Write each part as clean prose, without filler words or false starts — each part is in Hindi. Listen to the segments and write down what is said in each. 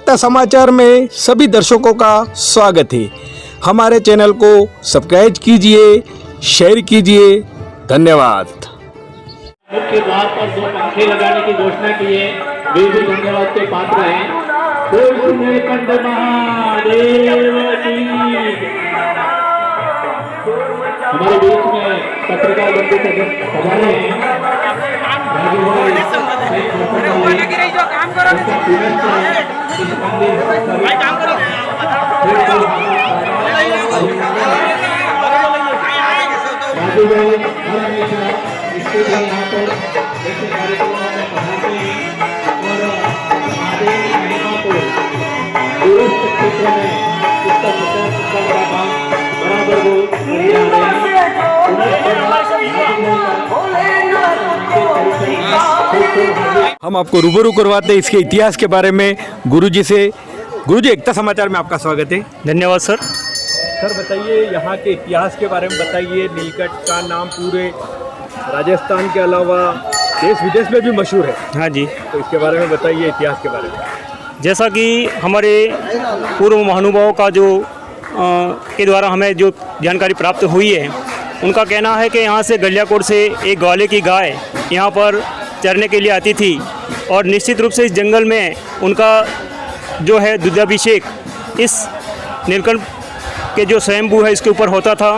एकता समाचार में सभी दर्शकों का स्वागत है। हमारे चैनल को सब्सक्राइब कीजिए, शेयर कीजिए। धन्यवाद। मुख्य द्वार पर 2 पंखे लगाने की घोषणा की है, वे भी धन्यवाद के पात्र हैं। बोल सुने कंठ महादेव की। हमारे बीच में पत्रकार बंधु पधारे हैं। यहाँ पर ऐसे कार्यक्रमों में पढ़ाते हैं और महादेव की महिमा को दूरस्थ क्षेत्रों में इसका प्रचार प्रसार का काम बराबर वो करते आ रहे हैं। हम आपको रूबरू करवाते हैं इसके इतिहास के बारे में गुरुजी से। गुरुजी, एकता समाचार में आपका स्वागत है। धन्यवाद सर। सर बताइए, यहाँ के इतिहास के बारे में बताइए। नीलकंठ का नाम पूरे राजस्थान के अलावा देश विदेश में भी मशहूर है। हाँ जी, तो इसके बारे में बताइए, इतिहास के बारे में। जैसा कि हमारे पूर्व महानुभावों का जो के द्वारा हमें जो जानकारी प्राप्त हुई है, उनका कहना है कि यहाँ से गलियाकोट से एक ग्वाले की गाय यहाँ पर चरने के लिए आती थी और निश्चित रूप से इस जंगल में उनका जो है दुग्धाभिषेक इस नीलकंठ के जो स्वयंभू है इसके ऊपर होता था।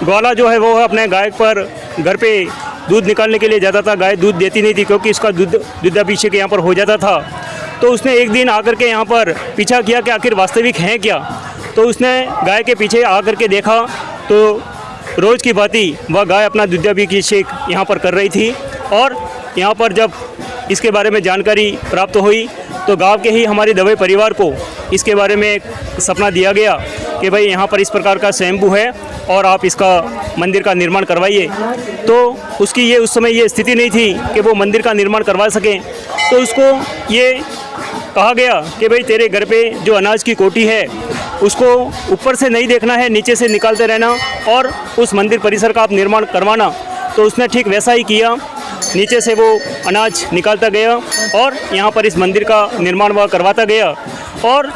ग्वाला जो है वो अपने गाय पर घर पे दूध निकालने के लिए जाता था। गाय दूध देती नहीं थी क्योंकि इसका दुग्धाभिषेक यहाँ पर हो जाता था। तो उसने एक दिन आकर के यहाँ पर पीछा किया कि आखिर वास्तविक है क्या। तो उसने गाय के पीछे आकर के देखा तो रोज़ की भांति वह गाय अपना दुग्धाभिषेक यहाँ पर कर रही थी। और यहाँ पर जब इसके बारे में जानकारी प्राप्त हुई तो गांव के ही हमारे दवे परिवार को इसके बारे में एक सपना दिया गया कि भाई यहाँ पर इस प्रकार का स्वयंभू है और आप इसका मंदिर का निर्माण करवाइए। तो उसकी ये उस समय ये स्थिति नहीं थी कि वो मंदिर का निर्माण करवा सकें। तो उसको ये कहा गया कि भाई तेरे घर पे जो अनाज की कोठी है उसको ऊपर से नहीं देखना है, नीचे से निकालते रहना और उस मंदिर परिसर का आप निर्माण करवाना। तो उसने ठीक वैसा ही किया। नीचे से वो अनाज निकालता गया और यहाँ पर इस मंदिर का निर्माण वह करवाता गया और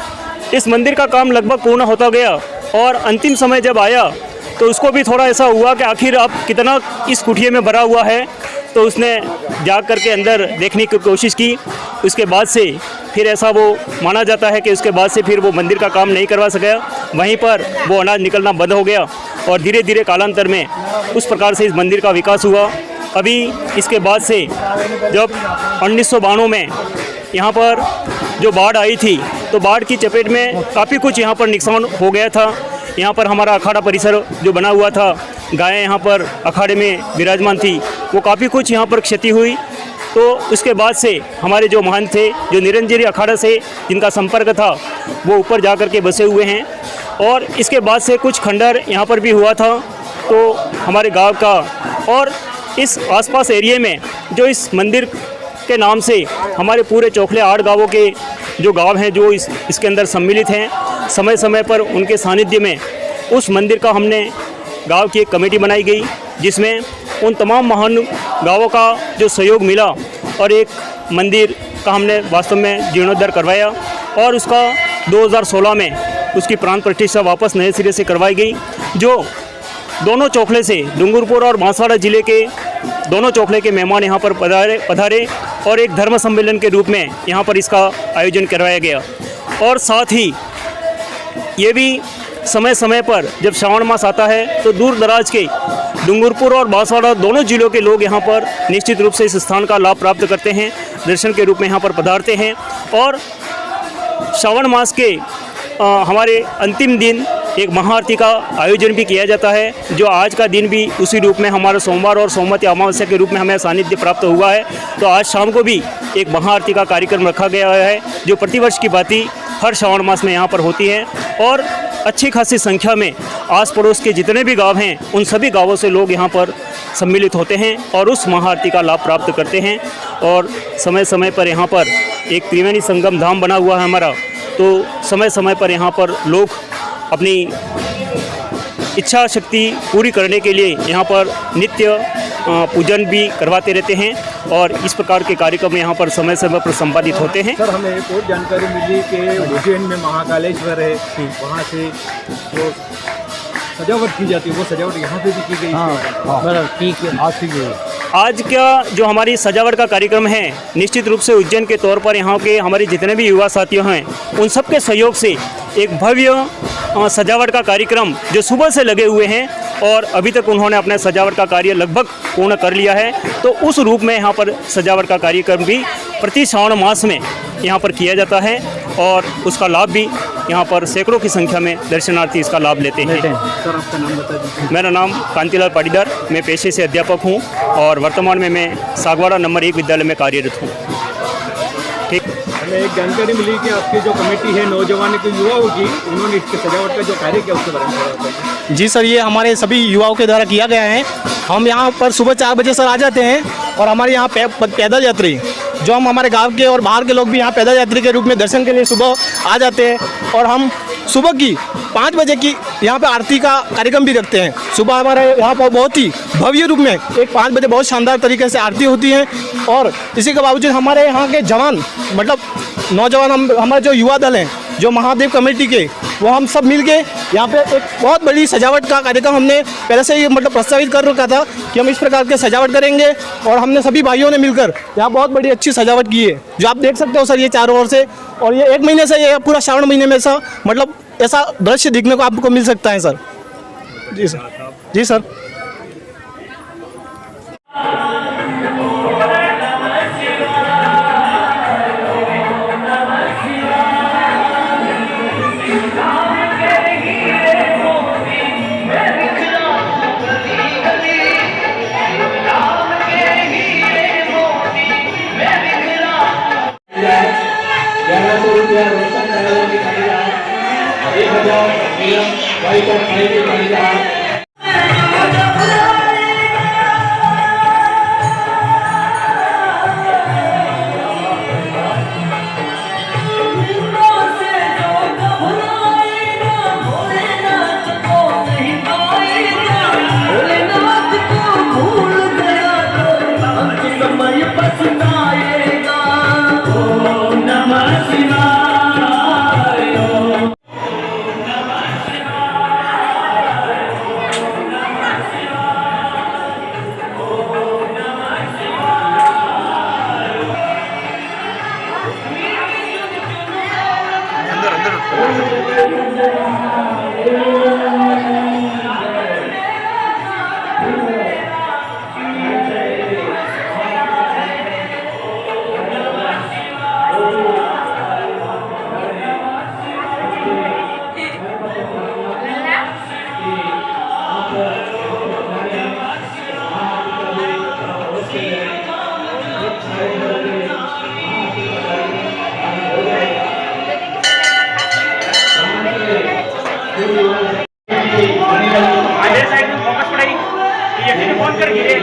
इस मंदिर का काम लगभग पूर्ण होता गया। और अंतिम समय जब आया तो उसको भी थोड़ा ऐसा हुआ कि आखिर अब कितना इस कुटिया में भरा हुआ है। तो उसने जाग करके अंदर देखने की कोशिश की। उसके बाद से फिर ऐसा वो माना जाता है कि उसके बाद से फिर वो मंदिर का काम नहीं करवा सका। वहीं पर वो अनाज निकलना बंद हो गया और धीरे धीरे कालांतर में उस प्रकार से इस मंदिर का विकास हुआ। अभी इसके बाद से जब 1992 में यहाँ पर जो बाढ़ आई थी तो बाढ़ की चपेट में काफ़ी कुछ यहाँ पर नुकसान हो गया था। यहाँ पर हमारा अखाड़ा परिसर जो बना हुआ था, गायें यहाँ पर अखाड़े में विराजमान थी, वो काफ़ी कुछ यहाँ पर क्षति हुई। तो उसके बाद से हमारे जो महंत थे, जो निरंजनी अखाड़ा से जिनका संपर्क था, वो ऊपर जा कर के बसे हुए हैं। और इसके बाद से कुछ खंडहर यहाँ पर भी हुआ था। तो हमारे गाँव का और इस आसपास एरिए में जो इस मंदिर के नाम से हमारे पूरे चौखले 8 गांवों के जो गांव हैं जो इसके अंदर सम्मिलित हैं, समय समय पर उनके सानिध्य में उस मंदिर का हमने गांव की एक कमेटी बनाई गई, जिसमें उन तमाम महान गांवों का जो सहयोग मिला और एक मंदिर का हमने वास्तव में जीर्णोद्धार करवाया। और उसका 2016 में उसकी प्राण प्रतिष्ठा वापस नए सिरे से करवाई गई, जो दोनों चौखले से डूंगरपुर और बांसवाड़ा जिले के दोनों चौखले के मेहमान यहाँ पर पधारे और एक धर्म सम्मेलन के रूप में यहाँ पर इसका आयोजन करवाया गया। और साथ ही ये भी समय समय पर जब श्रावण मास आता है तो दूर दराज के डूंगरपुर और बांसवाड़ा दोनों जिलों के लोग यहाँ पर निश्चित रूप से इस स्थान का लाभ प्राप्त करते हैं, दर्शन के रूप में यहाँ पर पधारते हैं। और श्रावण मास के हमारे अंतिम दिन एक महाआरती का आयोजन भी किया जाता है, जो आज का दिन भी उसी रूप में हमारा सोमवार और सोमवती अमावस्या के रूप में हमें सानिध्य प्राप्त हुआ है। तो आज शाम को भी एक महाआरती का कार्यक्रम रखा गया है, जो प्रतिवर्ष की भांति हर श्रावण मास में यहाँ पर होती है। और अच्छी खासी संख्या में आस पड़ोस के जितने भी गांव हैं, उन सभी गांवों से लोग यहाँ पर सम्मिलित होते हैं और उस महाआरती का लाभ प्राप्त करते हैं। और समय समय पर यहाँ पर एक त्रिवेणी संगम धाम बना हुआ है हमारा, तो समय समय पर यहाँ पर लोग अपनी इच्छा शक्ति पूरी करने के लिए यहाँ पर नित्य पूजन भी करवाते रहते हैं और इस प्रकार के कार्यक्रम यहाँ पर समय समय पर संपादित होते हैं। सर, हमें एक और जानकारी मिली कि उज्जैन में महाकालेश्वर है, वहाँ से जो सजावट की जाती है वो सजावट यहाँ पे भी की गई है। ठीक है, आज ठीक है। आज का जो हमारी सजावट का कार्यक्रम है, निश्चित रूप से उज्जैन के तौर पर यहाँ के हमारे जितने भी युवा साथियों हैं उन सबके सहयोग से एक भव्य सजावट का कार्यक्रम जो सुबह से लगे हुए हैं और अभी तक उन्होंने अपने सजावट का कार्य लगभग पूर्ण कर लिया है। तो उस रूप में यहाँ पर सजावट का कार्यक्रम भी प्रति श्रावण मास में यहाँ पर किया जाता है और उसका लाभ भी यहाँ पर सैकड़ों की संख्या में दर्शनार्थी इसका लाभ लेते हैं। सर, आपका नाम बता दीजिए। मेरा नाम कांतिलाल पाटीदार, मैं पेशे से अध्यापक हूँ और वर्तमान में मैं सागवाड़ा नंबर 1 विद्यालय में कार्यरत हूँ। ठीक, हमें एक जानकारी मिली कि आपकी जो कमेटी है नौजवान के युवाओं की, उन्होंने इसके सजावट का जो कार्य किया उसके बारे में थोड़ा बताइए। जी सर, ये हमारे सभी युवाओं के द्वारा किया गया है। हम यहाँ पर सुबह 4 बजे सर आ जाते हैं और हमारे यहाँ पैदल यात्री जो हम हमारे गांव के और बाहर के लोग भी यहाँ पैदल यात्री के रूप में दर्शन के लिए सुबह आ जाते हैं और हम सुबह की 5 बजे की यहाँ पे आरती का कार्यक्रम भी रखते हैं। सुबह हमारे यहाँ पर बहुत ही भव्य रूप में एक 5 बजे बहुत शानदार तरीके से आरती होती है और इसी के बावजूद हमारे यहाँ के जवान मतलब नौजवान हमारे जो युवा दल हैं जो महादेव कमेटी के, वो हम सब मिल के यहाँ पे एक बहुत बड़ी सजावट का कार्यक्रम हमने पहले से ही मतलब प्रस्तावित कर रखा था कि हम इस प्रकार के सजावट करेंगे और हमने सभी भाइयों ने मिलकर यहाँ बहुत बड़ी अच्छी सजावट की है जो आप देख सकते हो सर ये चारों ओर से। और ये 1 महीने से ये पूरा श्रावण महीने में ऐसा मतलब ऐसा दृश्य दिखने को आपको मिल सकता है सर। जी सर, जी सर। साइड में फोकस पड़ेगी, ये फोन कर गिरे।